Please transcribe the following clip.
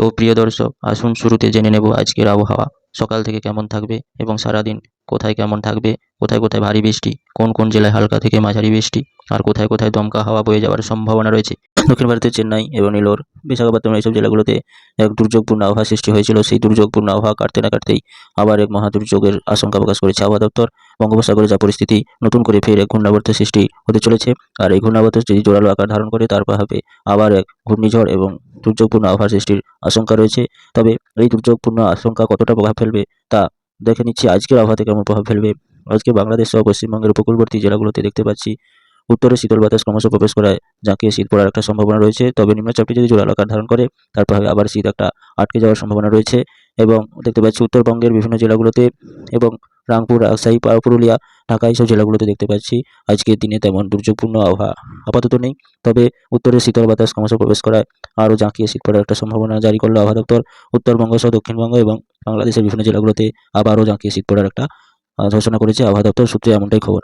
তো প্রিয় দর্শক, আসুন শুরুতে জেনে নেব আজকের আবহাওয়া সকাল থেকে কেমন থাকবে এবং সারাদিন কোথায় কেমন থাকবে, কোথায় কোথায় ভারী বৃষ্টি, কোন কোন জেলায় হালকা থেকে মাঝারি বৃষ্টি, আর কোথায় কোথায় দমকা হাওয়া বয়ে যাওয়ার সম্ভাবনা রয়েছে। দক্ষিণ ভারতের চেন্নাই এবং নেলোর, বিশাখাপত্তনম এইসব জেলাগুলোতে এক দুর্যোগপূর্ণ আবহাওয়া সৃষ্টি হয়েছিল। সেই দুর্যোগপূর্ণ আবহাওয়া কাটতে না কাটতেই আবার এক মহাদুর্যোগের আশঙ্কা প্রকাশ করেছে আবহাওয়া দপ্তর। বঙ্গোপসাগরে যা পরিস্থিতি, নতুন করে ফের এক ঘূর্ণাবর্তের সৃষ্টি হতে চলেছে। আর এই ঘূর্ণাবর্ত যদি জোরালো আকার ধারণ করে, তারপর হবে আবার এক ঘূর্ণিঝড় এবং দুর্যোগপূর্ণ আবহাওয়া সৃষ্টির আশঙ্কা রয়েছে। তবে এই দুর্যোগপূর্ণ আশঙ্কা কতটা প্রভাব ফেলবে তা দেখে নিচ্ছি আজকের আবহাওয়াতে কেমন প্রভাব ফেলবে। আজকে বাংলাদেশ সহ পশ্চিমবঙ্গের উপকূলবর্তী জেলাগুলোতে দেখতে পাচ্ছি উত্তরে শীতল বাতাস ক্রমশ প্রবেশ করায় জাঁকিয়ে শীত পড়ার একটা সম্ভাবনা রয়েছে। তবে নিম্নচাপটি যদি জোরালো আকার ধারণ করে, তারপর হবে আবার শীত একটা আটকে যাওয়ার সম্ভাবনা রয়েছে। এবং দেখতে পাচ্ছি উত্তরবঙ্গের বিভিন্ন জেলাগুলোতে এবং রাংপুর, রাজশাহী, পুরুলিয়া, ঢাকা এইসব জেলাগুলোতে দেখতে পাচ্ছি আজকের দিনে তেমন দুর্যোগপূর্ণ আবহাওয়া আপাতত নেই। তবে উত্তরে শীতল বাতাস ক্রমশ প্রবেশ করায় আরও জাঁকিয়ে শীত পড়ার একটা সম্ভাবনা জারি করলো আবহাওয়া দপ্তর। উত্তরবঙ্গ সহ দক্ষিণবঙ্গ এবং বাংলাদেশের বিভিন্ন জেলাগুলোতে আবারও জাঁকিয়ে শীত পড়ার একটা ঘোষণা করেছে আবহাওয়া দপ্তর সূত্রে, এমনটাই খবর।